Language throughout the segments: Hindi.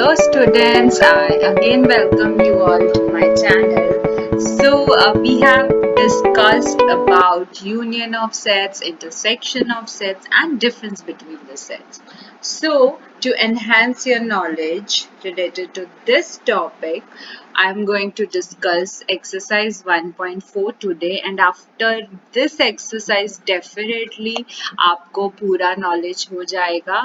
Hello students, I again welcome you all to my channel. We have discussed about union of sets, intersection of sets and difference between the sets. So to enhance your knowledge related to this topic, I am going to discuss exercise 1.4 today, and after this exercise definitely आपको पूरा नॉलेज हो जाएगा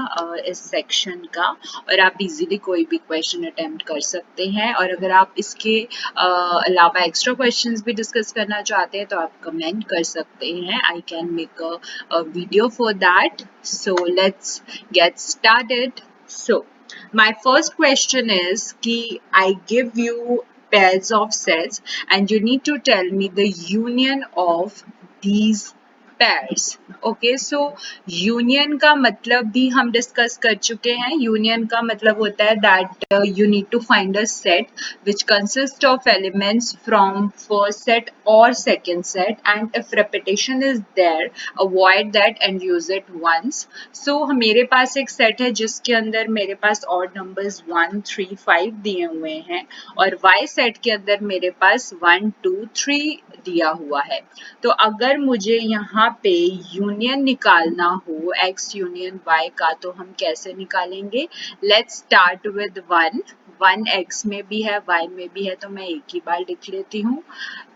इस सेक्शन का, और आप इजीली कोई भी क्वेश्चन अटेम्प्ट कर सकते हैं। और अगर आप इसके अलावा एक्स्ट्रा क्वेश्चंस भी डिस्कस करना चाहते हैं तो आप कमेंट कर सकते हैं। I can make a video for that. So let's get started. So my first question is कि I give you pairs of sets and you need to tell me the union of these pairs. Okay, so union का मतलब भी हम डिस्कस कर चुके हैं। union का मतलब होता है that you need to find a set which consists of elements from first set or second set, and if repetition is there avoid that and use it once. So मेरे पास एक सेट है जिसके अंदर मेरे पास ऑड नंबर्स 1, 3, 5 दिए हुए हैं, और y सेट के अंदर मेरे पास 1, 2, 3 दिया हुआ है। तो अगर मुझे यहाँ पे यूनियन निकालना हो x यूनियन y का, तो हम कैसे निकालेंगे? लेट्स स्टार्ट विद 1 x में भी है y में भी है, तो मैं एक ही बार लिख लेती हूँ।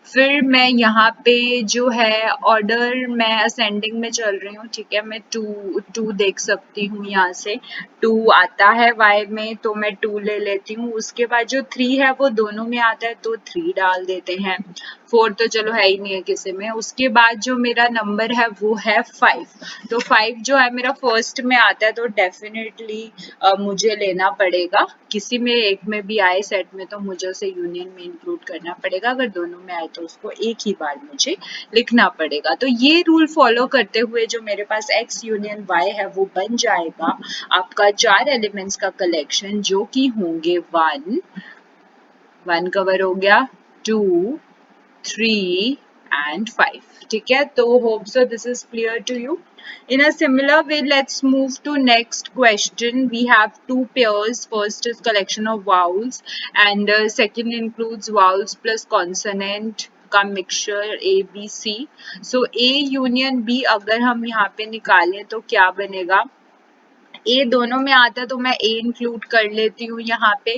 फिर मैं यहाँ पे जो है ऑर्डर मैं असेंडिंग में चल रही हूँ, ठीक है। मैं 2 देख सकती हूँ, यहाँ से 2 आता है y में तो मैं 2 ले लेती हूँ। उसके बाद जो 3 है वो दोनों में आता है तो 3 डाल देते हैं। 4 तो चलो है ही नहीं है किसी में। उसके बाद जो मेरा नंबर है वो है 5, तो 5 जो है मेरा फर्स्ट में आता है तो डेफिनेटली मुझे लेना पड़ेगा। किसी में एक में भी आए सेट में तो मुझे उसे यूनियन में इंक्लूड करना पड़ेगा, अगर दोनों में आए तो उसको एक ही बार मुझे लिखना पड़ेगा। तो ये रूल फॉलो करते हुए जो मेरे पास x यूनियन y है वो बन जाएगा आपका 4 एलिमेंट्स का कलेक्शन, जो कि होंगे 1 कवर हो गया, 2, 3 and 5, ठीक है। तो hope so this is clear to you. In a similar way, let's move to next question. We have 2 pairs. First is collection of vowels and second includes vowels plus consonant का mixture A B C. So A union B अगर हम यहाँ पे निकालें तो क्या बनेगा? ए दोनों में आता है तो मैं ए इंक्लूड कर लेती हूँ यहाँ पे।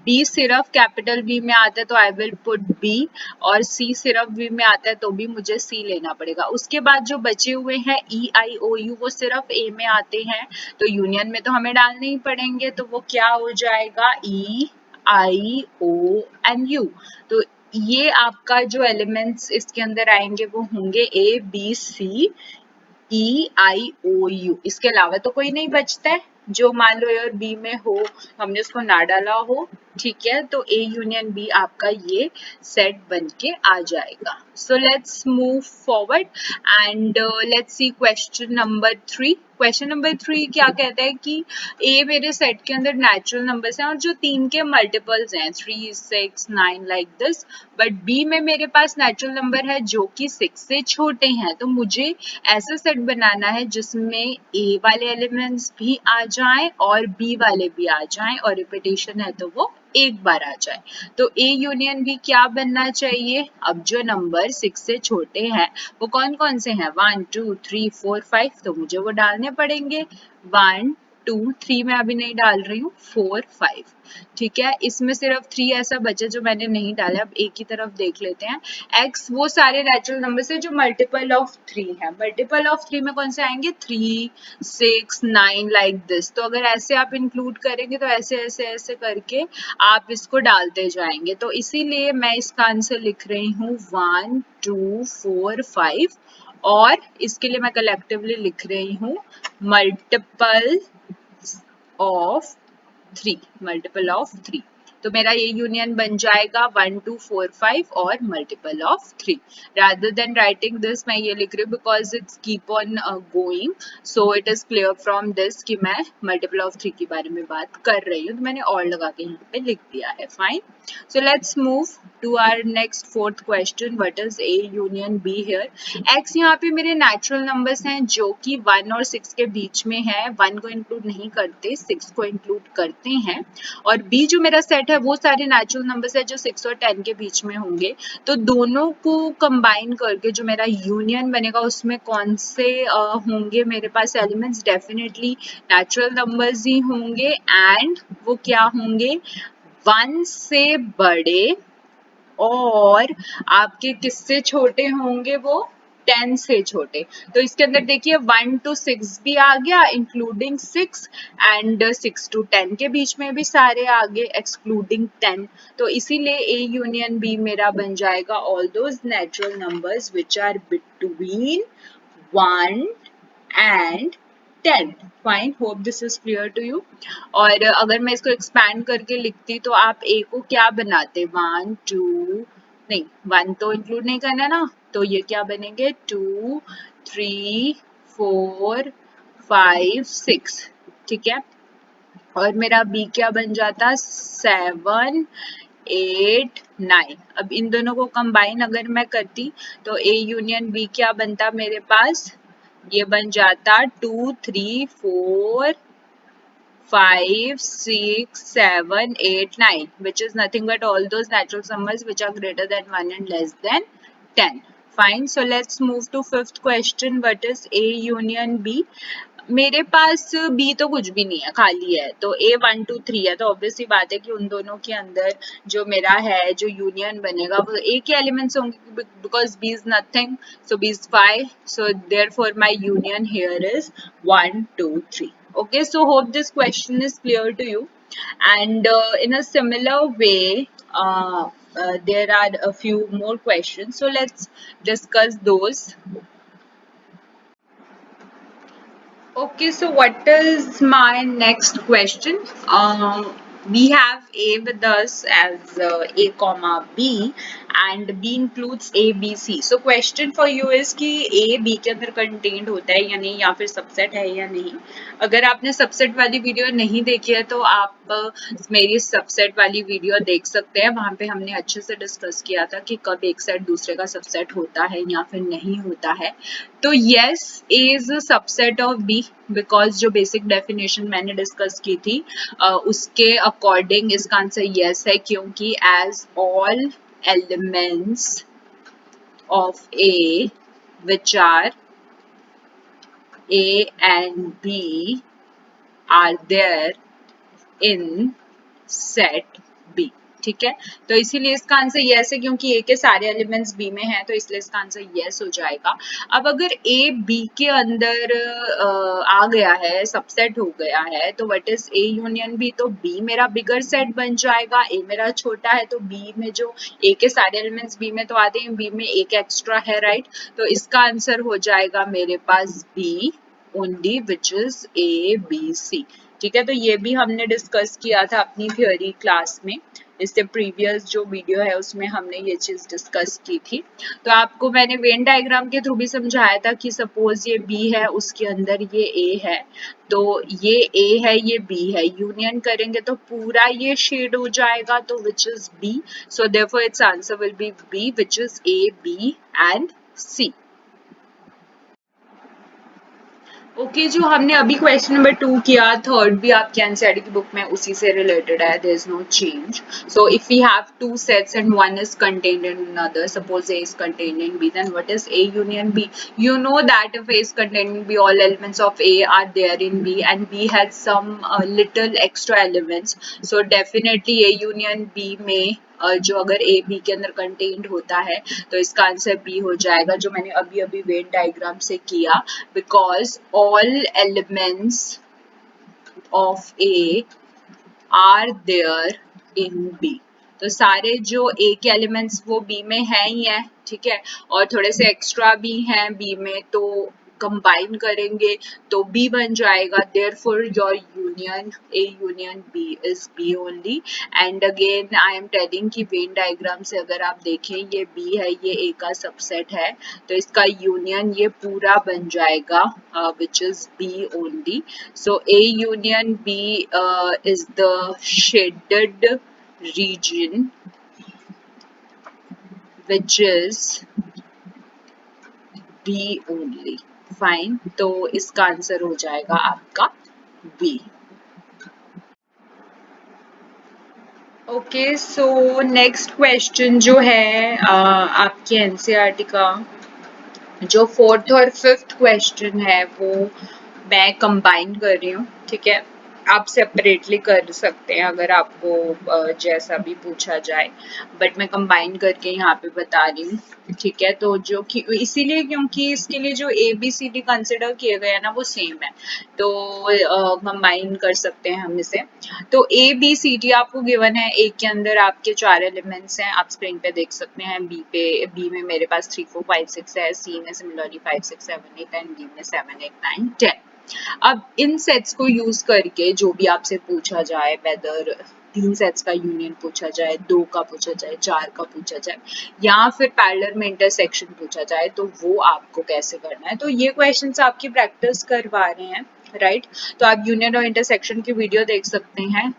बी सिर्फ कैपिटल बी में आता है तो आई विल पुट बी, और सी सिर्फ बी में आता है तो भी मुझे सी लेना पड़ेगा। उसके बाद जो बचे हुए हैं ई आई ओ यू वो सिर्फ ए में आते हैं, तो यूनियन में तो हमें डालने ही पड़ेंगे, तो वो क्या हो जाएगा? ई आई ओ एंड यू। तो ये आपका जो एलिमेंट्स इसके अंदर आएंगे वो होंगे ए B C E I O you. इसके अलावा तो कोई नहीं बचता है जो मान लो यार बी में हो, हमने उसको ना डाला हो, ठीक है। तो ए यूनियन बी आपका ये सेट बन के आ जाएगा। सो let's move forward and let's see question number 3। Question number 3 क्या कहता है कि ए मेरे सेट के अंदर नेचुरल नंबर्स हैं और जो 3 के मल्टीपल्स हैं 3, 6, 9 लाइक दिस, बट बी में मेरे पास नेचुरल नंबर है जो कि 6 से छोटे हैं। तो मुझे ऐसा सेट बनाना है जिसमें ए वाले एलिमेंट्स भी आ जाएं और बी वाले भी आ जाएं, और रिपीटेशन है तो वो एक बार आ जाए। तो ए यूनियन बी क्या बनना चाहिए? अब जो नंबर 6 से छोटे हैं वो कौन कौन से हैं? 1, 2, 3, 4, 5, तो मुझे वो डालने पड़ेंगे। 1, 2, 3 मैं अभी नहीं डाल रही हूँ, 4, 5, ठीक है। इसमें सिर्फ 3 ऐसा बचे जो मैंने नहीं डाला। अब एक ही तरफ देख लेते हैं। x वो सारे नेचुरल नंबर से जो मल्टीपल ऑफ 3 है। मल्टीपल ऑफ 3 में कौन से आएंगे? 3, 6, 9 लाइक दिस। तो अगर ऐसे आप इंक्लूड करेंगे तो ऐसे ऐसे ऐसे करके आप इसको डालते जाएंगे। तो इसीलिए मैं इसका आंसर लिख रही हूँ 1, 2, 4, 5, और इसके लिए मैं कलेक्टिवली लिख रही हूँ मल्टीपल ऑफ 3, मल्टीपल ऑफ 3। तो मेरा ये यूनियन बन जाएगा 1 2 4 5 और multiple of 3. Rather than writing this मैं ये लिख रही हूँ because it's keep on going, so it is clear from this कि मैं मल्टीपल ऑफ 3 के बारे में बात कर रही हूँ, तो मैंने और लगा के यहाँ पे लिख दिया है. Fine. So let's move to our next fourth question. What is A union B here? X यहाँ पे मेरे नेचुरल नंबर्स हैं जो कि 1 और 6 के बीच में है. 1 को इंक्लूड नहीं करते, 6 को इंक्लूड करते हैं. और B जो मेरा सेट है वो सारे नेचुरल नंबर्स है जो 6 और 10 के बीच में होंगे. तो दोनों को कंबाइन करके जो मेरा यूनियन बनेगा उसमें कौन से होंगे मेरे पास एलिमेंट्स? डेफिनेटली नेचुरल नंबर्स ही होंगे. एंड वो क्या होंगे? 1 से बड़े और आपके किससे छोटे होंगे? वो 10 से छोटे. तो इसके अंदर देखिए 1 to 6 भी आ गया इंक्लूडिंग 6 एंड 6 to 10 के बीच में भी सारे आ गए एक्सक्लूडिंग 10. तो इसीलिए A यूनियन B मेरा बन जाएगा all those natural numbers which are between 1 and 10. Fine. Hope this is clear to you. और अगर मैं इसको एक्सपैंड करके लिखती तो आप A को क्या बनाते? 1 2 नहीं, 1 तो इंक्लूड नहीं करना ना, तो ये क्या बनेंगे? 2 3 4 5 6. ठीक है. और मेरा B क्या बन जाता? 7 8 9. अब इन दोनों को कंबाइन अगर मैं करती तो A यूनियन B क्या बनता मेरे पास? ये बन जाता 2 3 4 5 6 7 8 9 which is nothing but all those natural numbers which are greater than 1 and less than 10. Fine. So let's move to fifth question. What is A union B? मेरे पास B तो कुछ भी नहीं है, खाली है. तो A 1 2 3 है, तो ऑब्वियसली बात है कि उन दोनों के अंदर जो मेरा है जो यूनियन बनेगा वो A के एलिमेंट्स होंगे because B is nothing, so B is 5. So therefore my union here is 1 2 3. Okay, so hope this question is clear to you. And in a similar way, there are a few more questions. So let's discuss those. Okay, so what is my next question? We have A with us as A comma B and B includes A, B, C. So question for you is कि A, B के अंदर contained होता है या नहीं, या फिर subset है या नहीं. अगर आपने subset वाली वीडियो नहीं देखी है तो आप मेरी subset वाली वीडियो देख सकते हैं. वहाँ पे हमने अच्छे से डिस्कस किया था कि कब एक सेट दूसरे का सबसेट होता है या फिर नहीं होता है. तो yes, A is a subset of B because जो बेसिक डेफिनेशन मैंने डिस्कस की थी उसके अकॉर्डिंग इसका आंसर यस है, क्योंकि as all elements of A which are A and B are there in set B. ठीक है. तो इसीलिए इसका आंसर यस है क्योंकि ए के सारे एलिमेंट्स बी में हैं, तो इसलिए इसका आंसर यस हो जाएगा. अब अगर ए बी के अंदर आ गया है, सबसेट हो गया है, तो what is A union B? तो बी मेरा बिगर सेट बन जाएगा. ए मेरा छोटा है तो बी में जो ए के सारे एलिमेंट्स बी में तो आते हैं, बी में एक एक्स्ट्रा है, राइट. तो इसका आंसर हो जाएगा मेरे पास B only which is A B C. ठीक है. तो ये भी हमने डिस्कस किया था अपनी थ्योरी क्लास में. इससे प्रीवियस जो वीडियो है उसमें हमने ये चीज डिस्कस की थी. तो आपको मैंने वेन डायग्राम के थ्रू भी समझाया था कि सपोज ये बी है, उसके अंदर ये ए है, तो ये ए है, ये बी है, यूनियन करेंगे तो पूरा ये शेड हो जाएगा, तो which is B. So therefore its answer will be B which is A B and C. Okay, जो हमने अभी क्वेश्चन नंबर 2 किया, थर्ड भी आपके एनसीईआरटी की बुक में उसी से रिलेटेड है. There is no change. So if we have two sets and one is contained in another, suppose A is contained in B, then what is A union B? You know that if A is contained in B, all elements of A are there in B and B has some little extra elements. So definitely A union B में जो अगर ए बी के अंदर कंटेन्ड होता है तो इसका आंसर बी हो जाएगा, जो मैंने अभी अभी वेन डायग्राम से किया. Because all elements of A are there in B. तो सारे जो ए के एलिमेंट्स वो बी में है ही है. ठीक है. और थोड़े से एक्स्ट्रा भी हैं बी में, तो कंबाइन करेंगे तो बी बन जाएगा. Therefore your union A union B is B only. And again I am telling कि वेन डायग्राम से अगर आप देखें ये बी है, ये ए का सबसेट है, तो इसका यूनियन ये पूरा बन जाएगा which is B only. So A union B is the shaded region which is B only. Fine, तो इसका आंसर हो जाएगा आपका B. Okay, so next question जो है आपके एनसीईआरटी का जो फोर्थ और फिफ्थ क्वेश्चन है वो मैं कंबाइन कर रही हूँ. ठीक है, आप सेपरेटली कर सकते हैं अगर आपको जैसा भी पूछा जाए, बट मैं कंबाइन करके यहाँ पे बता रही हूँ. ठीक है, तो जो कि इसीलिए क्योंकि इसके लिए जो A B C D consider किए गए हैं ना वो सेम है, तो कंबाइन कर सकते हैं हम इसे. तो ए बी सी डी आपको गिवन है. ए के अंदर आपके 4 एलिमेंट्स हैं, आप स्क्रीन पे देख सकते हैं. बी में मेरे पास 3 4 5 6 है, सी में सिमिलरली 5 6 7 8 एंड डी में 7 8 9 10. अब इन सेट्स को यूज करके जो भी आपसे पूछा जाए, वेदर 3 सेट्स का यूनियन पूछा जाए, 2 का पूछा जाए, 4 का पूछा जाए, या फिर पैरेलल में इंटरसेक्शन पूछा जाए, तो वो आपको कैसे करना है. तो ये क्वेश्चंस आपकी प्रैक्टिस करवा रहे हैं, राइट. तो आप यूनियन और इंटरसेक्शन की वीडियो देख सकते हैं.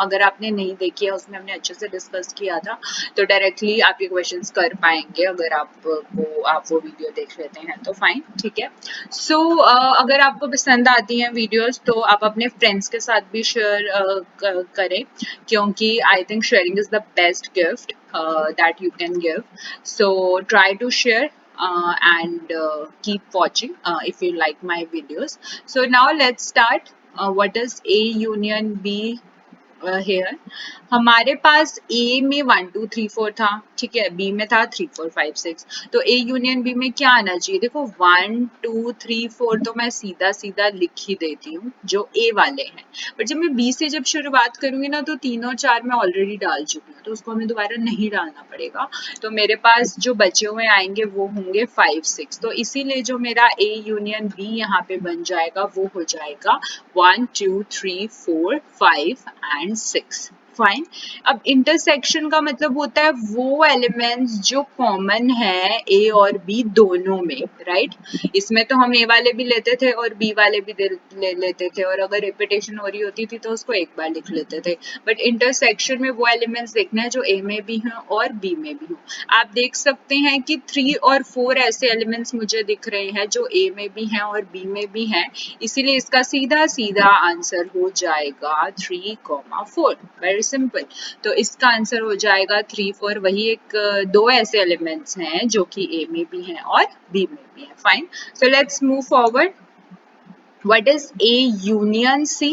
अगर आपने नहीं देखी है, उसमें हमने अच्छे से डिस्कस किया था, तो डायरेक्टली आप ये क्वेश्चंस कर पाएंगे अगर आप वो वीडियो देख लेते हैं तो फाइन. ठीक है, सो अगर आपको पसंद आती हैं वीडियोस तो आप अपने फ्रेंड्स के साथ भी शेयर करें, क्योंकि I think sharing is the best gift that you can give. So try to share and keep watching if you like my videos. So now let's start. What is A union B here? हमारे पास A में 1 2 3 4 था. ठीक है, B में था 3 4 5 6. तो A यूनियन B में क्या आना चाहिए? देखो 1 2 3 4 तो मैं सीधा सीधा लिख ही देती हूँ जो A वाले हैं, बट जब मैं B से जब शुरुआत करूंगी ना तो 3 और 4 मैं ऑलरेडी डाल चुकी हूँ, तो उसको हमें दोबारा नहीं डालना पड़ेगा. तो मेरे पास जो बचे हुए आएंगे वो होंगे 5 6. तो इसीलिए जो मेरा A यूनियन B यहाँ पे बन जाएगा वो हो जाएगा 1 2 3 4 5 एंड 6. फाइन. अब इंटरसेक्शन का मतलब होता है वो एलिमेंट्स जो कॉमन है ए और बी दोनों में, राइट. इसमें तो हम ए वाले भी लेते थे और बी वाले भी ले लेते थे, और अगर रिपीटेशन हो रही होती थी तो उसको एक बार लिख लेते थे. बट इंटरसेक्शन में वो एलिमेंट्स देखना है जो ए में भी हैं और बी में भी हो. आप देख सकते हैं कि 3 और 4 ऐसे एलिमेंट्स मुझे दिख रहे हैं जो ए में भी हैं और बी में भी हैं, इसीलिए इसका सीधा सीधा आंसर हो जाएगा 3 4. Very simple. तो इसका आंसर हो जाएगा 3 4. वही एक 2 ऐसे एलिमेंट्स हैं जो कि ए में भी हैं और बी में भी हैं. Fine. So let's move forward. What is A union C?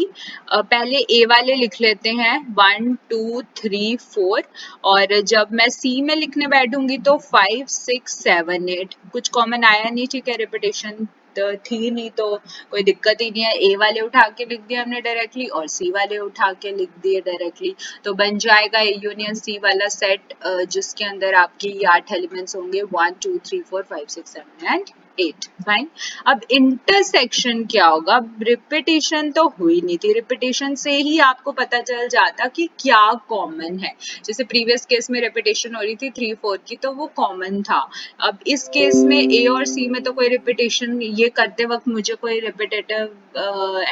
पहले A वाले लिख लेते हैं 1 2 3 4, और जब मैं C में लिखने बैठूंगी तो 5 6 7 8. कुछ कॉमन आया नहीं, ठीक है, रिपीटेशन थी नहीं तो कोई दिक्कत ही नहीं है. ए वाले उठा के लिख दिए हमने डायरेक्टली और सी वाले उठा के लिख दिए डायरेक्टली, तो बन जाएगा ए यूनियन सी वाला सेट जिसके अंदर आपकी 8 एलिमेंट्स होंगे 1 2 3 4 5 6 7 एंड 8. फाइन. अब इंटरसेक्शन क्या होगा? रिपीटेशन तो हुई नहीं थी, रिपीटेशन से ही आपको पता चल जाता कि क्या कॉमन है. जैसे प्रीवियस केस में रिपीटेशन हो रही थी 3 4 की, तो वो कॉमन था. अब इस केस में ए और सी में तो कोई रिपीटेशन, ये करते वक्त मुझे कोई रिपीटेटिव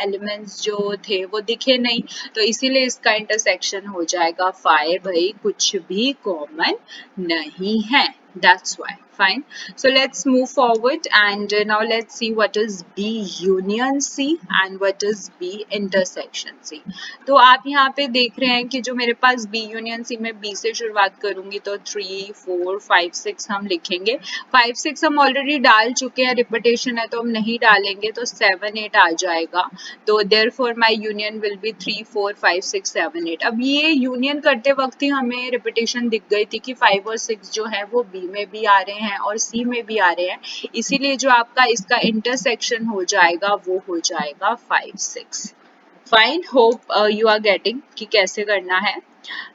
एलिमेंट्स जो थे वो दिखे नहीं, तो इसीलिए इसका इंटरसेक्शन हो जाएगा 5. भाई कुछ भी कॉमन नहीं है, that's why. Fine. So let's move forward and now let's see what is B union C and what is B intersection C. तो आप यहाँ पे देख रहे हैं कि जो मेरे पास B union C में B से शुरुआत करूंगी तो 3 4 5 6 हम लिखेंगे. 5 6 हम ऑलरेडी डाल चुके हैं, रिपीटेशन है तो हम नहीं डालेंगे, तो 7 8 आ जाएगा. तो therefore my union will be 3 4 5 6 7 8. अब ये यूनियन करते वक्त ही हमें रिपीटेशन दिख गई थी कि 5 और 6 जो है वो B में भी आ रहे हैं और C में भी आ रहे हैं, इसीलिए जो आपका इसका इंटरसेक्शन हो जाएगा वो हो जाएगा 5 6. Fine. Hope you are getting कि कैसे करना है.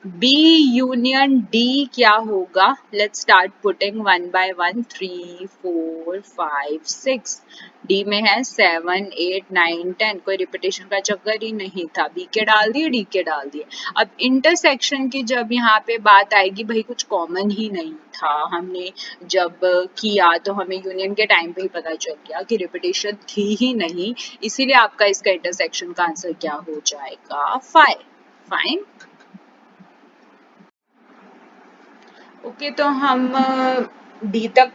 बी यूनियन डी क्या होगा? Let's start putting one by one. 3 4 5 6. D में है 7 8 9 10. कोई रिपीटेशन का चक्कर ही नहीं था. बी के डाल दिए, डी के डाल दिए. अब इंटरसेक्शन की जब यहाँ पे बात आएगी, भाई कुछ कॉमन ही नहीं था. हमने जब किया तो हमें यूनियन के टाइम पे ही पता चल गया कि रिपीटेशन थी ही नहीं. इसीलिए आपका इसका इंटरसेक्शन का आंसर क्या हो जाएगा? 5. फाइन. ओके, तो हम डी तक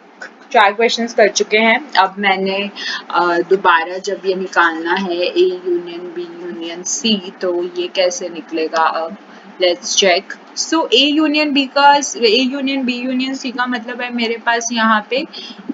4 क्वेश्चंस कर चुके हैं. अब मैंने दोबारा जब ये निकालना है A union B union C, तो ये कैसे निकलेगा? अब let's check. So A union B का, A union B union C का मतलब है मेरे पास यहाँ पे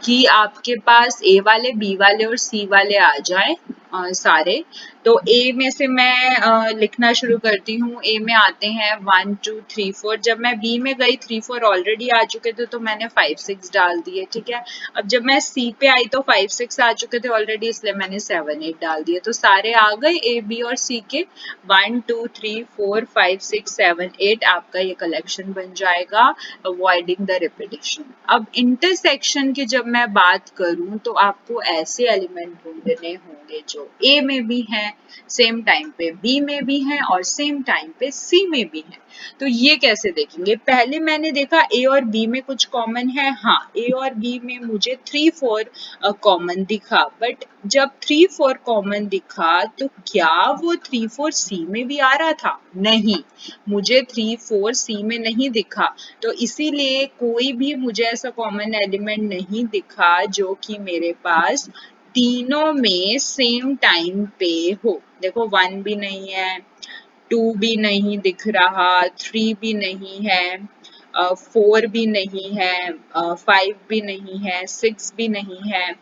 कि आपके पास ए वाले, बी वाले और सी वाले आ जाए सारे. तो ए में से मैं लिखना शुरू करती हूँ. ए में आते हैं 1 2 3 4. जब मैं बी में गई 3 4 ऑलरेडी आ चुके थे, तो मैंने 5 6 डाल दिए. ठीक है. अब जब मैं सी पे आई तो 5 6 आ चुके थे ऑलरेडी, इसलिए मैंने 7 8 डाल दिए. तो सारे आ गए ए बी और सी के. 1 2 3 4 5 6 7 8 आपका ये कलेक्शन बन जाएगा, अवॉइडिंग द रिपीटेशन. अब इंटरसेक्शन की जब मैं बात करूं, तो आपको ऐसे एलिमेंट ढूंढने होंगे जो ए में भी हैं, सेम टाइम पे बी में भी हैं और सेम टाइम पे सी में भी हैं. तो ये कैसे देखेंगे? पहले मैंने देखा ए और बी में कुछ कॉमन है. हाँ, ए और बी में मुझे 3 4 कॉमन दिखा. बट जब 3 4 कॉमन दिखा, तो क्या वो 3 4 सी में भी आ रहा था? नहीं, मुझे 3 4 सी में नहीं दिखा. तो इसीलिए कोई भी मुझे ऐसा कॉमन एलिमेंट नहीं दिखा जो कि मेरे पास तीनों में सेम टाइम पे हो. देखो 1 भी नहीं है, 2 भी नहीं दिख रहा, 3 भी नहीं है, 4 भी नहीं है, 5 भी नहीं है, 6 भी नहीं है,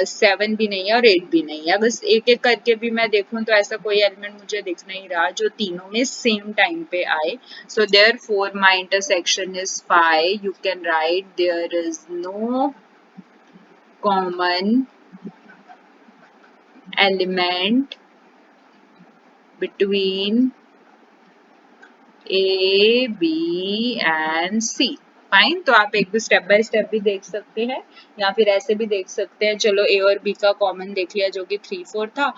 7 भी नहीं है और 8 भी नहीं है. बस एक एक करके भी मैं देखूं तो ऐसा कोई एलिमेंट मुझे दिख नहीं रहा जो तीनों में सेम टाइम पे आए. So therefore my intersection is 5. You can write there is no common element between A, B and C. फाइन. तो आप एक भी स्टेप बाय स्टेप भी देख सकते हैं, या फिर ऐसे भी देख सकते हैं. चलो ए और बी का कॉमन देख लिया जो कि 3 4 था,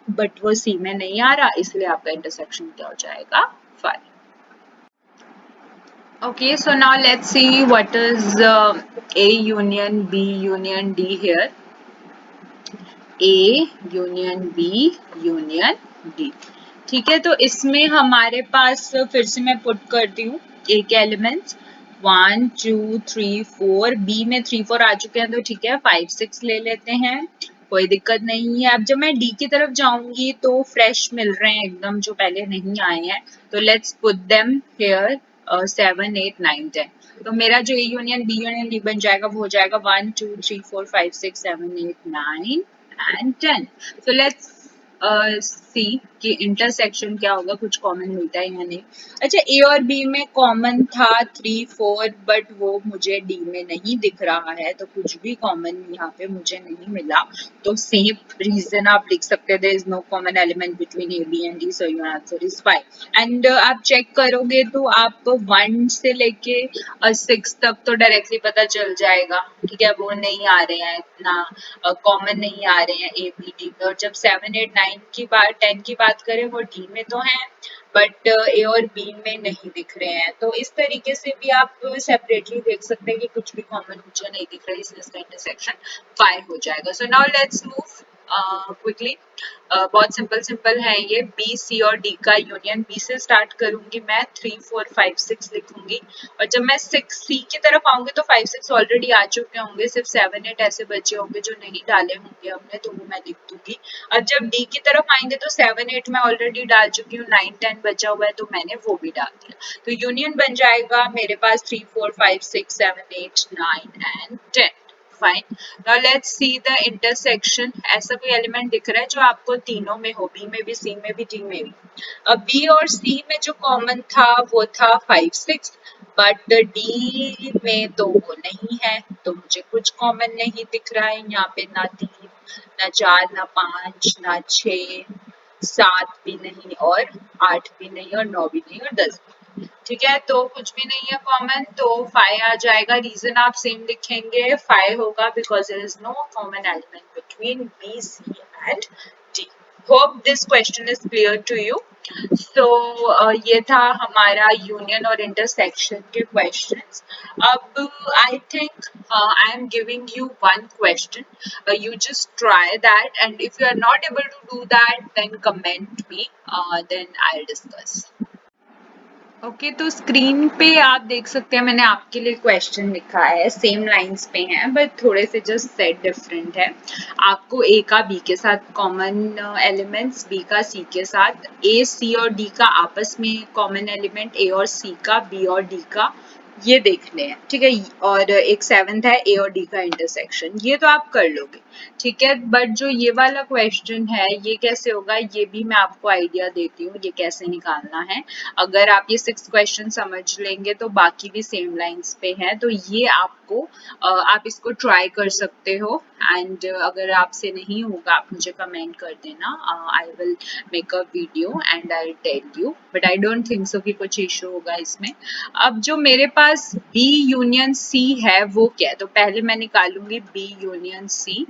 बट वो सी में नहीं आ रहा, इसलिए आपका इंटरसेक्शन क्या हो जाएगा? 5. Okay, so now let's see what is A union B union D here. A union B union D. ठीक है, तो इसमें हमारे पास फिर से मैं पुट करती हूँ ए के एलिमेंट्स 1 2 3 4. बी में 3 4 आ चुके हैं, तो ठीक है 5 6 ले लेते हैं, कोई दिक्कत नहीं है. अब जब मैं डी की तरफ जाऊंगी तो फ्रेश मिल रहे हैं एकदम, जो पहले नहीं आए हैं. तो लेट्स पुट देम हियर 7 8 9 10. तो मेरा जो A union B union D बन जाएगा वो हो जाएगा 1 2 3 4 5 6 7 8 9 and 10. So let's see कि इंटरसेक्शन क्या होगा, कुछ कॉमन मिलता है या नहीं. अच्छा, ए और बी में कॉमन था 3 4, बट वो मुझे डी में नहीं दिख रहा है, तो कुछ भी कॉमन यहाँ पे मुझे नहीं मिला. तो सेम रीजन आप लिख सकते हैं, there is no common element between A B and D, so your answer is 5. एंड आप चेक करोगे तो आप 1 से लेके 6 तक तो डायरेक्टली पता चल जाएगा. ठीक है, वो नहीं आ रहे हैं, इतना कॉमन नहीं आ रहे हैं ए बी डी में. और जब 7 8 9 की बात 10 की बात करें, वो डी में तो हैं, बट ए और बी में नहीं दिख रहे हैं. तो इस तरीके से भी आप सेपरेटली देख सकते हैं कि कुछ भी कॉमन मुझे नहीं दिख रहा है, इसलिए इसका इंटरसेक्शन 5 हो जाएगा. सो नाउ लेट्स मूव क्विकली. बहुत सिंपल सिंपल है ये. बी सी और डी का यूनियन. बी से स्टार्ट करूंगी मैं, 3 4 5 6 लिखूंगी. और जब मैं 6 सी की तरफ आऊंगी तो 5 6 ऑलरेडी आ चुके होंगे, सिर्फ 7 8 ऐसे बचे होंगे जो नहीं डाले होंगे हमने, तो वो मैं लिख दूंगी. अब जब डी की तरफ आएंगे तो 7 8 मैं ऑलरेडी डाल चुकी हूँ, 9 10 बचा हुआ है, तो मैंने वो भी डाल दिया. तो यूनियन बन जाएगा मेरे पास 3 4 5 6 7 8 9 and 10. Fine. Now let's see the intersection. ऐसा कोई एलिमेंट दिख रहा है जो आपको तीनों में हो, बी में भी, सी में भी, डी में भी. अब बी और सी में जो कॉमन था वो था 5 6, बट डी में तो वो नहीं है, तो मुझे कुछ कॉमन नहीं दिख रहा है यहाँ पे. ना 3 ना 4 ना 5 ना 6, 7 भी नहीं और 8 भी नहीं और 9 भी नहीं और 10 भी. ठीक है, तो कुछ भी नहीं है कॉमन, तो 5 आ जाएगा। रीजन आप सेम लिखेंगे, 5 होगा because there is no common element between B, C and D. Hope this question is clear to you. So ये था हमारा यूनियन और इंटरसेक्शन के क्वेश्चंस। अब I think I am giving you one question, you just try that, and if you are not able to do that then comment me, then I'll discuss. Okay तो स्क्रीन पे आप देख सकते हैं मैंने आपके लिए क्वेश्चन लिखा है, सेम लाइंस पे हैं बट थोड़े से जस्ट सेट डिफरेंट है। आपको ए का बी के साथ कॉमन एलिमेंट्स, बी का सी के साथ, ए सी और डी का आपस में कॉमन एलिमेंट, ए और सी का, बी और डी का, ये देखने हैं। ठीक है, और एक सेवेंथ है ए और डी का इंटरसेक्शन, ये तो आप कर लोगे। ठीक है, बट जो ये वाला क्वेश्चन है ये कैसे होगा, ये भी मैं आपको आइडिया देती हूँ ये कैसे निकालना है। अगर आप ये 6 क्वेश्चन समझ लेंगे तो बाकी भी सेम लाइंस पे हैं, तो ये आपको आप इसको ट्राई कर सकते हो। एंड अगर आपसे नहीं होगा आप मुझे कमेंट कर देना, I will make a video and I tell you, but I don't think so कि कुछ इशू होगा इसमें। अब जो मेरे पास B यूनियन C है वो क्या है, तो पहले मैं निकालूंगी B यूनियन C।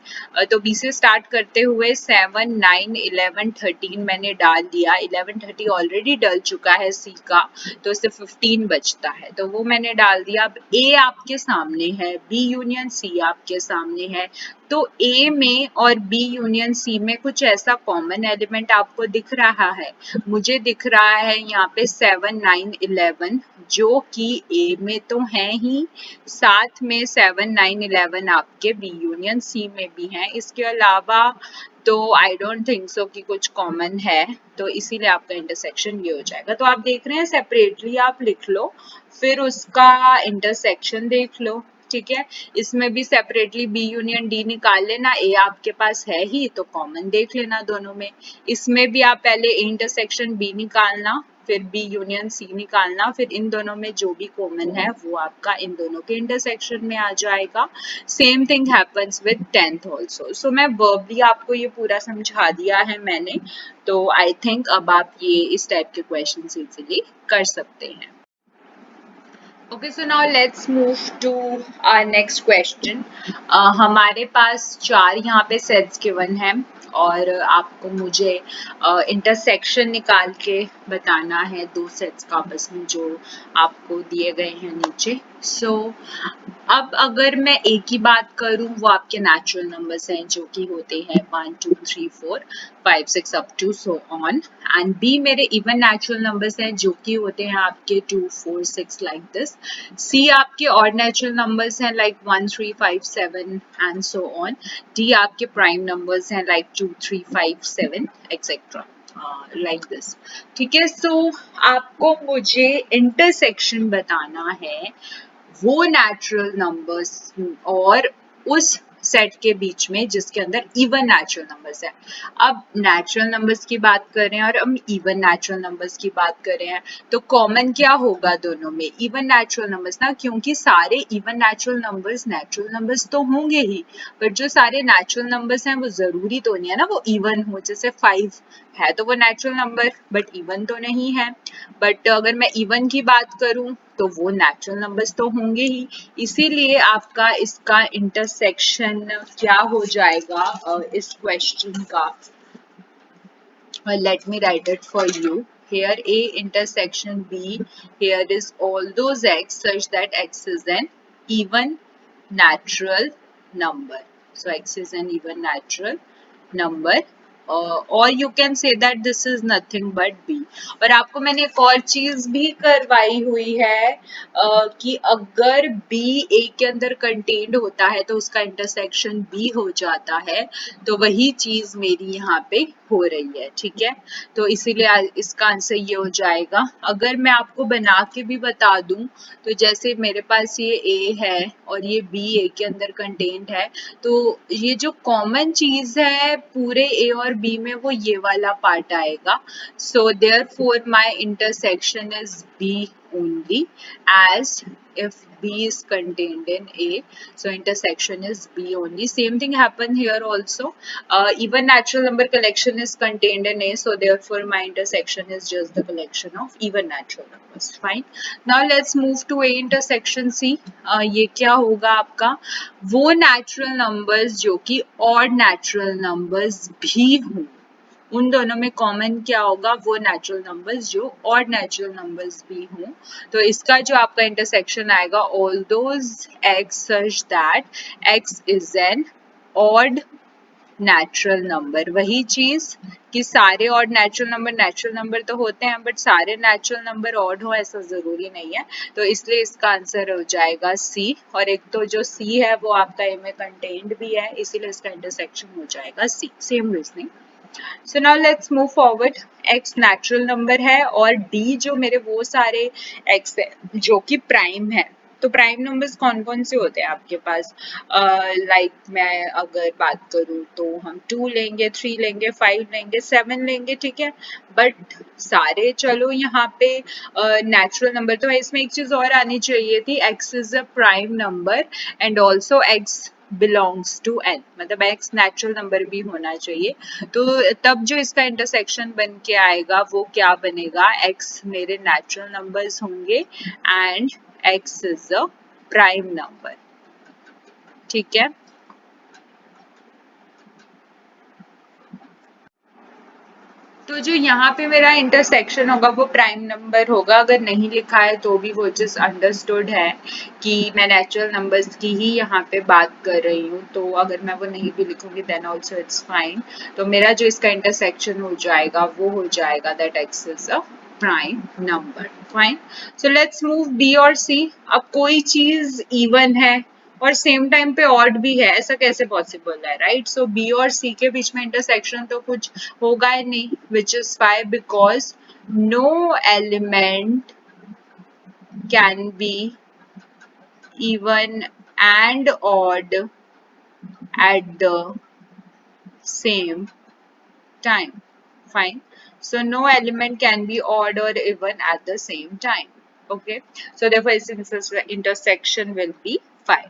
तो B से स्टार्ट करते हुए 7, 9, 11, 13 मैंने डाल दिया। 11, 30 ऑलरेडी डल चुका है C का, तो इससे 15 बचता है, तो वो मैंने डाल दिया। अब A आपके सामने है, B यूनियन C आपके सामने है, तो A में और B यूनियन C में कुछ ऐसा कॉमन एलिमेंट आपको दिख रहा है। मुझे दिख रहा है यहाँ पे 7, 9, 11 जो कि A में तो है ही, साथ में 7, 9, 11 आपके B यूनियन C में भी हैं। इसके अलावा तो आई डोंट थिंक सो कि कुछ कॉमन है, तो इसीलिए आपका इंटरसेक्शन ये हो जाएगा। तो आप देख रहे हैं सेपरेटली आप लिख लो, फिर उसका इंटरसेक्शन देख लो। ठीक है, इसमें भी सेपरेटली बी यूनियन डी निकाल लेना, ए आपके पास है ही तो कॉमन देख लेना दोनों में। इसमें भी आप पहले ए इंटरसेक्शन बी निकालना, फिर बी यूनियन सी निकालना, फिर इन दोनों में जो भी कॉमन है वो आपका इन दोनों के इंटरसेक्शन में आ जाएगा। Same thing happens with 10th also. So मैं वर्बली आपको ये पूरा समझा दिया है मैंने, तो आई थिंक अब आप ये इस टाइप के क्वेश्चन इजीली कर सकते हैं। Okay, so now let's move to our next question. हमारे पास 4 यहाँ पे सेट्स गिवन हैं और आपको मुझे इंटरसेक्शन निकाल के बताना है 2 सेट्स का आपस में जो आपको दिए गए हैं नीचे। सो अब अगर मैं ए की बात करूं, वो आपके नेचुरल नंबर्स हैं जो कि होते हैं 1, 2, 3, 4, 5, 6 up to so on, and B मेरे इवन नेचुरल नंबर्स हैं जो कि होते हैं आपके 2, 4, 6 लाइक दिस। सी आपके ऑड नेचुरल नंबर्स हैं like 1, 3, 5, 7 and so on. D आपके प्राइम नंबर्स हैं लाइक 2, 3, 5, 7 एक्सेट्रा लाइक दिस। ठीक है, सो आपको मुझे इंटरसेक्शन बताना है वो नेचुरल नंबर्स और उस सेट के बीच में जिसके अंदर इवन नेचुरल नंबर्स है। अब नेचुरल नंबर्स की बात कर रहे हैं और हम इवन नेचुरल नंबर्स की बात कर रहे हैं, तो कॉमन क्या होगा दोनों में, इवन नेचुरल नंबर्स ना, क्योंकि सारे इवन नेचुरल नंबर्स तो होंगे ही, बट जो सारे नेचुरल नंबर्स हैं वो जरूरी तो नहीं है ना वो इवन हो। जैसे 5 है तो वो नेचुरल नंबर बट इवन तो नहीं है, बट अगर मैं इवन की बात करूं तो वो नेचुरल नंबर्स तो होंगे ही। इसीलिए आपका इसका इंटरसेक्शन क्या हो जाएगा इस क्वेश्चन का, let me write it for you. Here A intersection B, here is all those x such that x is an even natural number. So x is an even natural number. और you can say that this is nothing but B. और आपको मैंने एक और चीज भी करवाई हुई है कि अगर बी ए के अंदर कंटेन्ड होता है तो उसका इंटरसेक्शन बी हो जाता है, तो वही चीज मेरी यहाँ पे हो रही है। ठीक है, तो इसीलिए इसका आंसर ये हो जाएगा। अगर मैं आपको बना के भी बता दूं, तो जैसे मेरे पास ये ए है और ये बी ए के अंदर कंटेन्ड है, तो ये जो कॉमन चीज है पूरे ए और बी में वो ये वाला पार्ट आएगा। So therefore my intersection is B only as if B is contained in A. So intersection is B only. Same thing happened here also. Even natural number collection is contained in A. So therefore my intersection is just the collection of even natural numbers. Fine. Now let's move to A intersection C. ये क्या होगा आपका? वो natural numbers जो कि odd natural numbers भी हों, उन दोनों में कॉमन क्या होगा? वो नेचुरल नंबर्स जो ऑड नेचुरल नंबर्स भी हों. तो इसका जो आपका इंटरसेक्शन आएगा, all those x such that x is an odd natural number. वही चीज कि सारे ऑड नेचुरल नंबर तो होते हैं, बट सारे नेचुरल नंबर ऑड हो ऐसा जरूरी नहीं है. तो इसलिए इसका आंसर हो जाएगा सी. और एक तो जो सी है वो आपका ए में कंटेन्ड भी है, इसीलिए इसका इंटरसेक्शन हो जाएगा C. Same reasoning. So now let's move forward. x natural number है और d जो मेरे वो सारे x है जो कि प्राइम है. तो प्राइम नंबर्स कौन कौन से होते हैं आपके पास? लाइक मैं अगर बात करूँ तो हम 2 लेंगे, 3 लेंगे, 5 लेंगे, 7 लेंगे, ठीक है. बट सारे चलो यहाँ पे नेचुरल नंबर. तो इसमें एक चीज और आनी चाहिए थी, x is a prime number and also x belongs to n, मतलब x नेचुरल नंबर भी होना चाहिए. तो तब जो इसका इंटरसेक्शन बन के आएगा वो क्या बनेगा? x मेरे नेचुरल नंबर्स होंगे and x is a prime number. ठीक है. तो जो यहाँ पे मेरा इंटरसेक्शन होगा वो प्राइम नंबर होगा. अगर नहीं लिखा है तो भी वो चीज अंडरस्टूड है कि मैं नेचुरल नंबर्स की ही यहाँ पे बात कर रही हूँ. तो अगर मैं वो नहीं भी लिखूंगी देन ऑल्सो इट्स फाइन. तो मेरा जो इसका इंटरसेक्शन हो जाएगा वो हो जाएगा that x is a prime number. Fine. So let's move B और सी. अब कोई चीज इवन है और सेम टाइम पे ऑड भी है, ऐसा कैसे पॉसिबल है? राइट. सो बी और सी के बीच में इंटरसेक्शन तो कुछ होगा ही नहीं, which is why because no element can be even and odd at the same time. Fine. So no element can be odd or even at the same time. Okay. So therefore its intersection will be 5.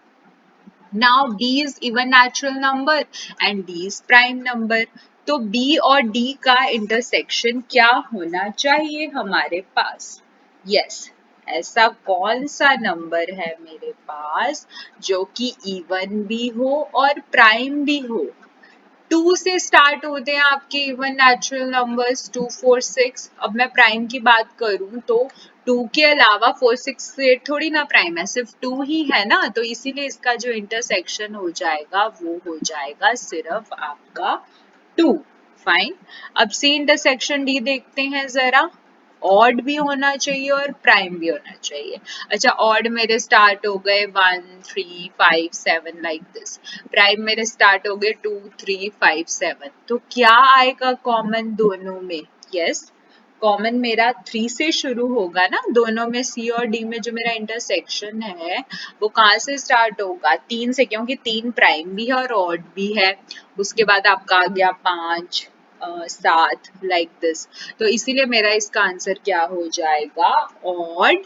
Now B is even natural number and D is prime number. तो B और D का intersection क्या होना चाहिए हमारे पास? Yes. ऐसा कौन सा नंबर है मेरे पास जो कि इवन भी हो और प्राइम भी हो? 2 से स्टार्ट होते हैं आपके इवन नेचुरल नंबर्स, 2, 4, 6. अब मैं प्राइम की बात करूं तो 2 के अलावा 4, 6, 8 थोड़ी ना प्राइम है, सिर्फ 2 ही है ना. तो इसीलिए इसका जो इंटरसेक्शन हो जाएगा वो हो जाएगा सिर्फ आपका 2. फाइन. अब सी इंटरसेक्शन डी देखते हैं जरा. ऑड भी होना चाहिए और प्राइम भी होना चाहिए. अच्छा, ऑड मेरे स्टार्ट हो गए 1, 3, 5, 7 लाइक दिस. प्राइम मेरे स्टार्ट हो गए 2, 3, 5, 7. तो क्या आएगा कॉमन दोनों में? यस, कॉमन मेरा 3 से शुरू होगा ना. दोनों में सी और डी में जो मेरा इंटरसेक्शन है वो कहाँ से स्टार्ट होगा? 3 से, क्योंकि 3 प्राइम भी है और ऑड भी है. उसके बाद आपका आ गया 5, 7 लाइक दिस. तो इसीलिए मेरा इसका आंसर क्या हो जाएगा? Odd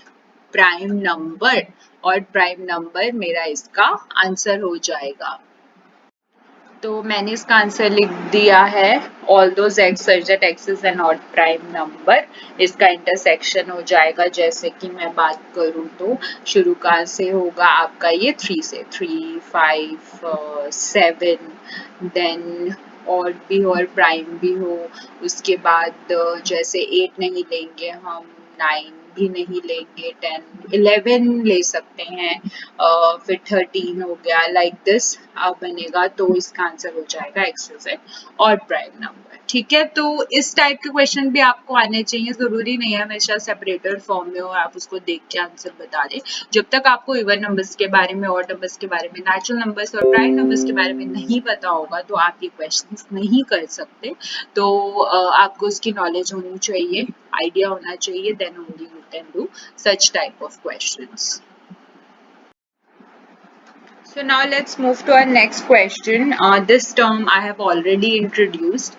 prime number. Odd prime number मेरा इसका आंसर हो जाएगा. तो मैंने इसका आंसर लिख दिया है. All those x such that x is an odd prime number. इसका इंटरसेक्शन हो जाएगा, जैसे कि मैं बात करूं तो शुरू कहाँ से होगा आपका? ये 3 से. 3, 5, 7. देन ऑड भी हो और प्राइम भी हो. उसके बाद जैसे 8 नहीं लेंगे हम, 9 भी नहीं लेंगे, 10, 11 ले सकते हैं, फिर 13 हो गया लाइक दिस बनेगा. तो इसका आंसर हो जाएगा x is an odd prime number. ठीक है. तो इस टाइप के क्वेश्चन भी आपको आने चाहिए. जरूरी नहीं है हमेशा सेपरेटेड फॉर्म में हो, आप उसको देख के आंसर बता दें. जब तक आपको इवन नंबर्स के बारे में, ऑड नंबर्स के बारे में, नेचुरल नंबर्स और प्राइम नंबर्स के बारे में नहीं पता होगा तो आप ये क्वेश्चंस नहीं कर सकते. तो आपको उसकी नॉलेज होनी चाहिए, आइडिया होना चाहिए, then only you can do such type of questions. So now let's move to our next question. This term I have already introduced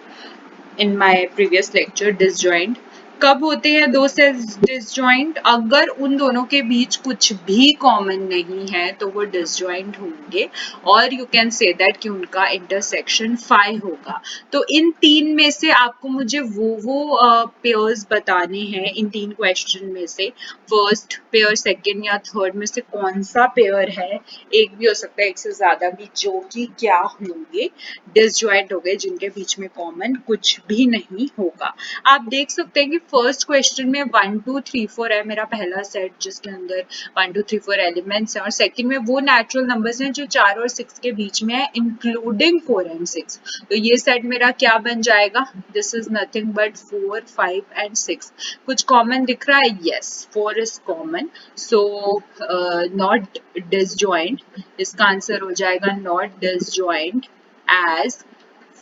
in my previous lecture, disjoint. कब होते हैं दो सेट्स डिसजॉइंट? अगर उन दोनों के बीच कुछ भी कॉमन नहीं है तो वो डिसजॉइंट होंगे, और यू कैन से दैट कि उनका इंटरसेक्शन 5 होगा। तो इन तीन में से आपको मुझे वो पेयर्स बताने हैं इन तीन क्वेश्चन में से, फर्स्ट पेयर, सेकंड या थर्ड में से कौन सा पेयर है, एक भी हो सकता है एक से ज्यादा भी, जो कि क्या होंगे, डिसजॉइंट हो गए, जिनके बीच में कॉमन कुछ भी नहीं होगा। आप देख सकते हैं कि फर्स्ट क्वेश्चन में 1 2 3 4 है मेरा पहला सेट, जिसके अंदर 1 2 3 4 एलिमेंट्स हैं, और सेकंड में वो नेचुरल नंबर्स हैं जो 4 और 6 के बीच में है, इंक्लूडिंग 4 एंड 6। तो ये सेट मेरा क्या बन जाएगा? This is nothing but 4 5 and 6। कुछ कॉमन दिख रहा है? Yes, 4 is common, so not disjoint. इसका आंसर हो जाएगा not disjoint as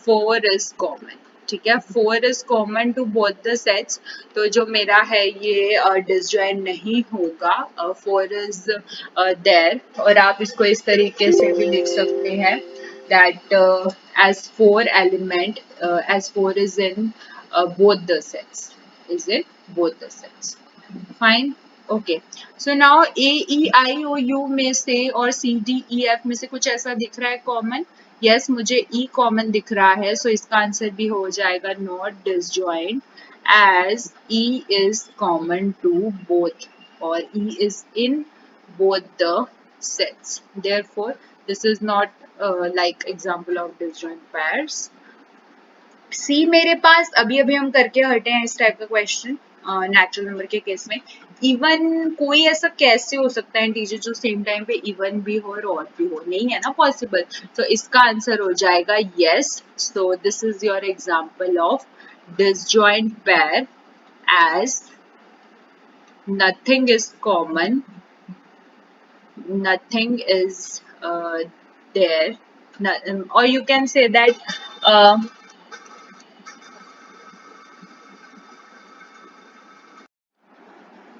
4 is common। ठीक है, 4 is common to both the sets, तो जो मेरा है ये डिसजॉइंट नहीं होगा, 4 is there। और आप इसको इस तरीके से भी लिख सकते हैं that as 4 element as 4 is in both the sets, is in both the sets, fine, okay. So now A E I O U में से और सी डी ई एफ में से कुछ ऐसा दिख रहा है कॉमन? यस, मुझे ई कॉमन दिख रहा है, सो इसका आंसर भी हो जाएगा not disjoint as E is common to both, और E is in both the sets, therefore this is not like example of disjoint pairs। सी मेरे पास अभी अभी हम करके हटे हैं इस टाइप का क्वेश्चन नेचुरल नंबर के केस में। इवन कोई ऐसा कैसे हो सकता है इंटीजर जो सेम टाइम पे इवन भी हो और ऑड भी हो? नहीं है ना पॉसिबल। तो इसका आंसर हो जाएगा yes. So this is your example of disjoint pair as nothing is common, nothing is there, or you can say that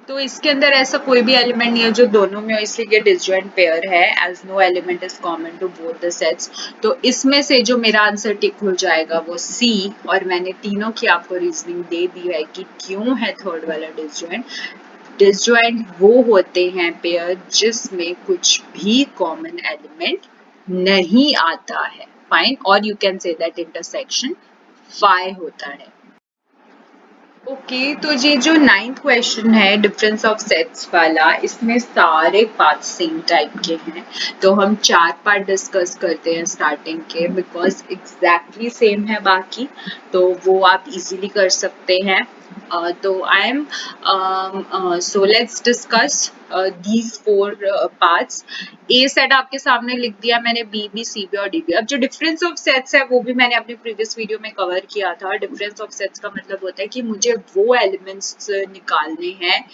तो इसके अंदर ऐसा कोई भी एलिमेंट नहीं है जो दोनों में हो, इसलिए ये डिसजॉइंट पेयर है as no element is common to both the sets. तो इसमें से जो मेरा आंसर टिक हो जाएगा वो सी, और मैंने तीनों की आपको रीजनिंग दे दी है कि क्यों है थर्ड वाला डिसजॉइंट। डिसजॉइंट वो होते हैं पेयर जिसमें कुछ भी कॉमन एलिमेंट नहीं आता है, फाइन, और you can say that intersection 5 होता है। ओके, तो ये जो 9th क्वेश्चन है डिफरेंस ऑफ सेट्स वाला, इसमें सारे पार्ट सेम टाइप के हैं, तो हम 4 पार्ट डिस्कस करते हैं स्टार्टिंग के, बिकॉज एग्जैक्टली सेम है बाकी, तो वो आप इजीली कर सकते हैं। तो I am so let's discuss these 4 parts. A set आपके सामने लिख दिया मैंने, बी बी सी बी और डी बी। अब जो डिफरेंस ऑफ सेट्स है वो भी मैंने अपने प्रीवियस वीडियो में कवर किया था। डिफरेंस ऑफ सेट्स का मतलब होता है कि मुझे वो एलिमेंट्स निकालने हैं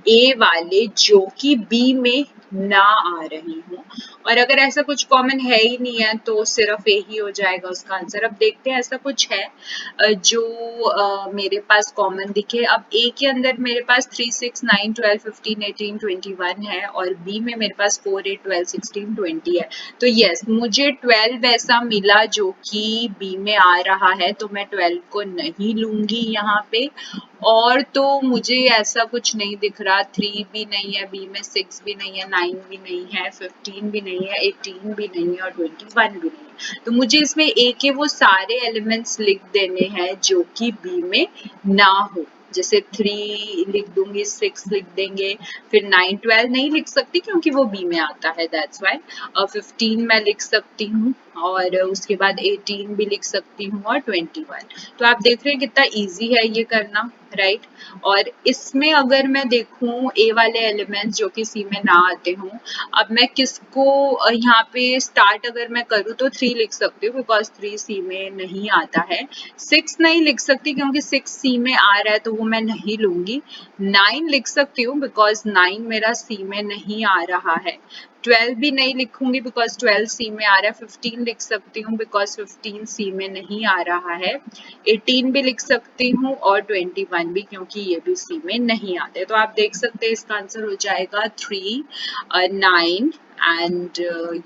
ए वाले जो कि बी में ना आ रही हूँ, और अगर ऐसा कुछ कॉमन है ही नहीं है तो सिर्फ ए ही हो जाएगा उसका आंसर। अब देखते हैं ऐसा कुछ है जो मेरे पास कॉमन दिखे। अब ए के अंदर मेरे पास 3 6 9 12 15 18 21 है, और बी में मेरे पास 4 8 12 16 20 है। तो यस, मुझे 12 ऐसा मिला जो कि बी में आ रहा है, तो मैं 12 को नहीं लूंगी यहाँ पे। और तो मुझे ऐसा कुछ नहीं दिख रहा, 3 भी नहीं है बी में, 6 भी नहीं है, 9 भी नहीं है, 15 भी नहीं है, 18 भी नहीं है, और 21 भी नहीं है। तो मुझे इसमें ए के वो सारे एलिमेंट्स लिख देने हैं जो कि बी में ना हो। जैसे 3 लिख दूंगी, 6 लिख देंगे, फिर 9 12 नहीं लिख सकती क्योंकि वो बी में आता है, दैट्स वाई। 15 मैं लिख सकती हूँ, और उसके बाद 18 भी लिख सकती हूँ, और 21। तो आप देख रहे हैं कितना इजी है ये करना, राइट। और इसमें अगर मैं देखूं ए वाले एलिमेंट्स जो कि सी में ना आते हों, अब मैं किसको यहाँ पे स्टार्ट अगर मैं करूँ तो 3 लिख सकती हूँ, बिकॉज 3 सी में नहीं आता है। 6 नहीं लिख सकती क्योंकि 6 सी में आ रहा है, तो वो मैं नहीं लूंगी। 9 लिख सकती हूँ बिकॉज 9 मेरा सी में नहीं आ रहा है। 12 भी नहीं लिखूंगी बिकॉज 12 सी में आ रहा है। 15 लिख सकती हूँ बिकॉज 15 सी में नहीं आ रहा है। 18 भी लिख सकती हूँ, और 21 भी, क्योंकि ये भी सी में नहीं आते। तो आप देख सकते हैं इसका आंसर हो जाएगा 3 9 and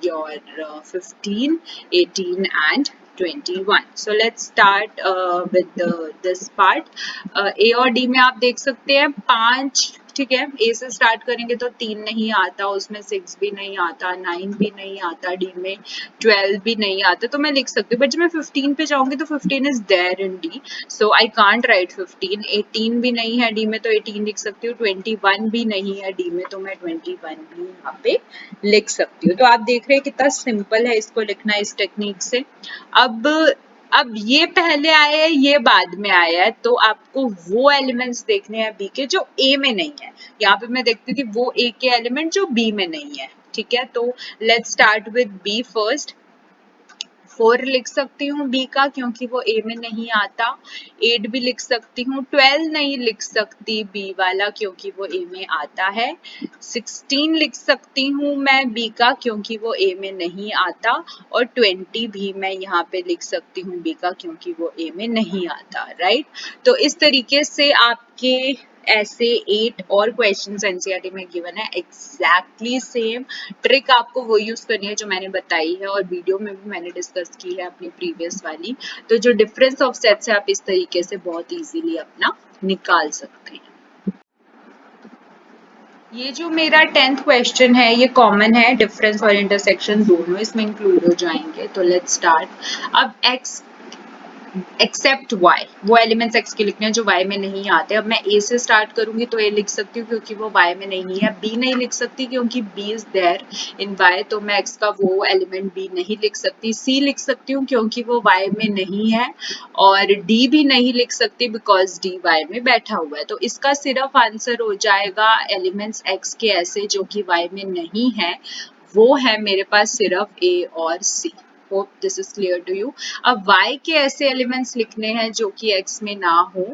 your 15 18 and 21. So let's start with this part. A और D में आप देख सकते हैं 5, ठीक है। A से स्टार्ट करेंगे तो 3 नहीं आता, उसमें 6 भी नहीं आता, 9 भी नहीं आता, D में 12 भी नहीं आता, तो मैं लिख सकती हूँ। बट जब मैं 15 पे जाऊंगी तो 15 is there in D, so I can't write 15। 18 भी नहीं है D में तो 18 लिख सकती हूँ। 21 भी नहीं है D में तो मैं 21 भी यहाँ पे लिख सकती हूँ। तो आप देख रहे हैं कितना सिंपल है इसको लिखना इस टेक्निक से। अब ये पहले आया है, ये बाद में आया है, तो आपको वो एलिमेंट्स देखने हैं बी के जो ए में नहीं है। यहाँ पे मैं देखती थी वो ए के एलिमेंट जो बी में नहीं है, ठीक है। तो let's start with B first. 4 लिख सकती हूँ बी का क्योंकि वो ए में नहीं आता। 8 भी लिख सकती हूँ। 12 नहीं लिख सकती बी वाला क्योंकि वो ए में आता है। 16 लिख सकती हूँ मैं बी का क्योंकि वो ए में नहीं आता। और 20 भी मैं यहाँ पे लिख सकती हूँ बी का क्योंकि वो ए में नहीं आता, राइट। तो इस तरीके से आपके ऐसे 8 और क्वेश्चंस एनसीईआरटी में गिवन है, एग्जैक्टली सेम ट्रिक आपको वो यूज करनी है जो मैंने बताई है और वीडियो में भी मैंने डिस्कस की है अपनी प्रीवियस वाली। तो जो डिफरेंस ऑफ सेट्स है आप इस तरीके से बहुत इजीली अपना निकाल सकते हैं। ये जो मेरा 10th क्वेश्चन है ये कॉमन है, डिफरेंस और इंटरसेक्शन दोनों इसमें इंक्लूड हो जाएंगे। तो लेट्स स्टार्ट। अब x एक्सेप्ट y, वो एलिमेंट्स x के लिखने हैं जो y में नहीं आते। अब मैं a से स्टार्ट करूंगी तो a लिख सकती हूँ क्योंकि वो y में नहीं है। b नहीं लिख सकती क्योंकि b is there in y, तो मैं x का वो एलिमेंट b नहीं लिख सकती। c लिख सकती हूँ क्योंकि वो y में नहीं है। और d भी नहीं लिख सकती बिकॉज d y में बैठा हुआ है। तो इसका सिर्फ आंसर हो जाएगा एलिमेंट्स x के ऐसे जो कि y में नहीं है, वो है मेरे पास सिर्फ a और c। Hope this is clear to you. अब y के ऐसे एलिमेंट्स लिखने हैं जो कि x में ना हो।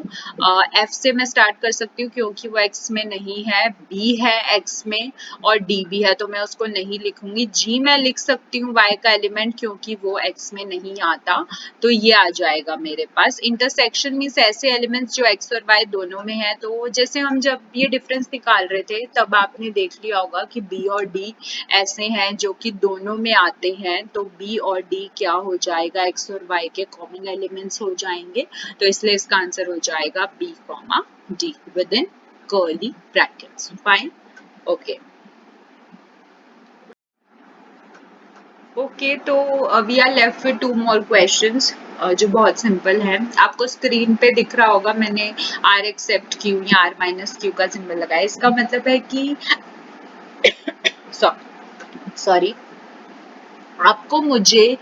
f से मैं स्टार्ट कर सकती हूँ क्योंकि वो x में नहीं है। b है x में और d भी है तो मैं उसको नहीं लिखूंगी। g मैं लिख सकती हूँ y का एलिमेंट क्योंकि वो x में नहीं आता, तो ये आ जाएगा मेरे पास। इंटरसेक्शन मीन्स ऐसे एलिमेंट्स जो x और y दोनों में है। तो जैसे हम जब ये डिफरेंस निकाल रहे थे तब आपने देख लिया होगा कि b और d ऐसे हैं जो कि दोनों में आते हैं, तो b और d क्या हो जाएगा, x और y के कॉमन एलिमेंट्स हो जाएंगे। तो इसलिए इसका आंसर हो जाएगा b, d within curly brackets. Fine, okay okay. तो we are left with 2 more questions जो बहुत सिंपल है। आपको स्क्रीन पे दिख रहा होगा मैंने r एक्सेप्ट q या r माइनस q का सिंबल लगाया। इसका मतलब है कि सॉरी, आपको मुझे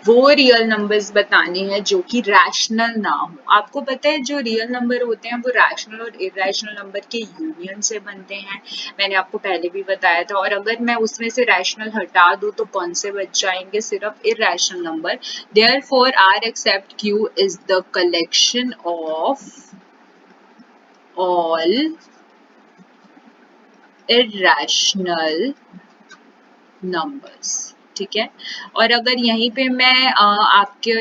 वो रियल नंबर्स बताने हैं जो कि रैशनल ना हो। आपको पता है जो रियल नंबर होते हैं वो रैशनल और इरेशनल नंबर के यूनियन से बनते हैं, मैंने आपको पहले भी बताया था। और अगर मैं उसमें से रैशनल हटा दूं तो कौन से बच जाएंगे, सिर्फ irrational number. Therefore r except q is the collection of all irrational numbers, ठीक है। और अगर यहीं पे मैं आपके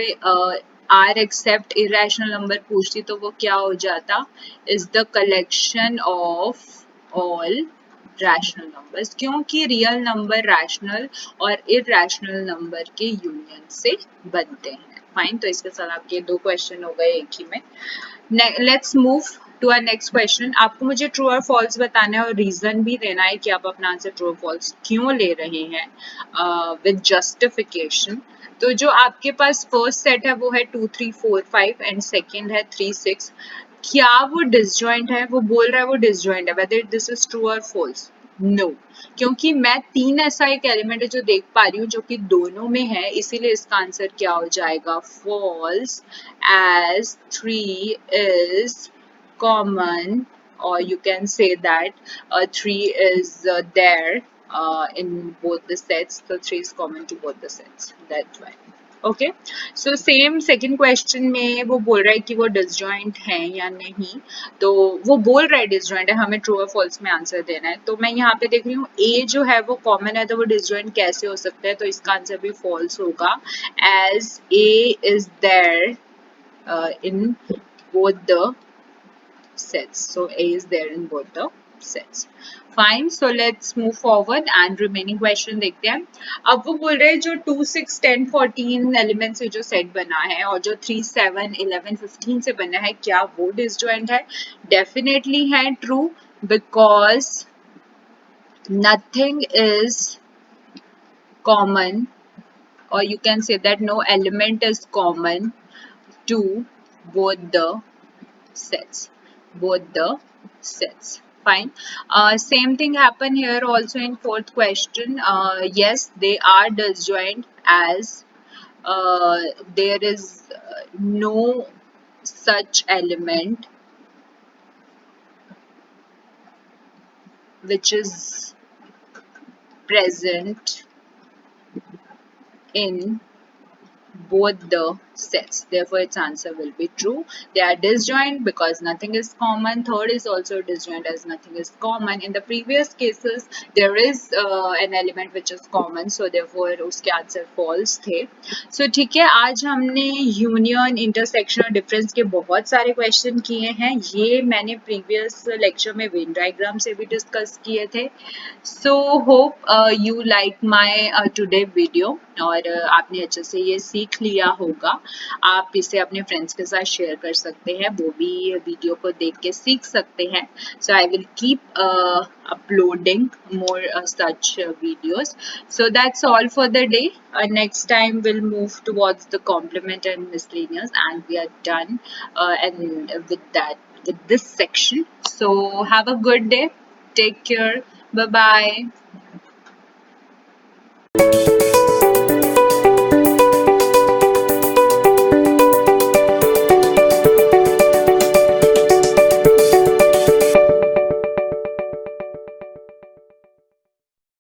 आर एक्सेप्ट इरेशनल नंबर पूछती तो वो क्या हो जाता, is the collection of all rational numbers, क्योंकि रियल नंबर रैशनल और इरेशनल नंबर के यूनियन से बनते हैं। फाइन, तो इसके साथ आपके 2 क्वेश्चन हो गए एक ही में। Let's move to our next question. आपको मुझे ट्रू और फॉल्स बताना है और रीजन भी देना है कि आप अपना आंसर ट्रू और फॉल्स क्यों ले रहे हैं विद जस्टिफिकेशन। तो जो आपके पास फर्स्ट सेट है वो है 2 3 4 5 एंड सेकेंड है 3 6। क्या वो डिसजॉइंट है? वो बोल रहा है वो डिसजॉइंट है, वेदर दिस इज ट्रू और फॉल्स। नो, क्योंकि मैं 3 ऐसा एक एलिमेंट है जो देख पा रही हूँ जो कि दोनों में है, इसीलिए इसका आंसर क्या हो जाएगा, false, as 3 is common, or you can say that 3 is there in both the sets, so 3 is common to both the sets, that's why। Okay, so same second question में वो बोल रहा है कि वो डिसजॉइंट है या नहीं। तो वो बोल रहा है डिसजॉइंट है, हमें ट्रू और फॉल्स में आंसर देना है। तो मैं यहाँ पे देख रही हूँ ए जो है वो कॉमन है, तो वो डिसजॉइंट कैसे हो सकता है, तो इसका आंसर भी फॉल्स होगा, as A is there in both the sets, so a is there in both the sets. Fine, so let's move forward and remaining question देखते हैं. अब वो बोल रहे हैं जो 2, 6, 10, 14 एलिमेंट से जो सेट बना है और जो 3, 7, 11, 15 से बना है, क्या वो डिसजॉइंट है? डेफिनेटली है true, because nothing is common, or you can say that no element is common to both the sets, both the sets. Fine. Same thing happen here also in fourth question. Yes, they are disjoint as there is no such element which is present in both the sets. Therefore, its answer will be true. They are disjoint because nothing is common. Third is also disjoint as nothing is common. In the previous cases, there is an element which is common. So, therefore, उसके answer false थे. So, ठीक है, आज हमने यूनियन, इंटरसेक्शन और डिफरेंस के बहुत सारे क्वेश्चन किए हैं. ये मैंने प्रीवियस लेक्चर में वेन डायग्राम से भी डिस्कस किए थे. So hope you like my today video, और आपने अच्छे से ये सीख लिया होगा. आप इसे अपने फ्रेंड्स के साथ शेयर कर सकते हैं, वो भी वीडियो को देख के सीख सकते हैं. So I will keep uploading more such videos. So that's all for the day. Next time we'll move towards the complement and miscellaneous, and we are done and with this section. So have a good day. Take care. Bye bye.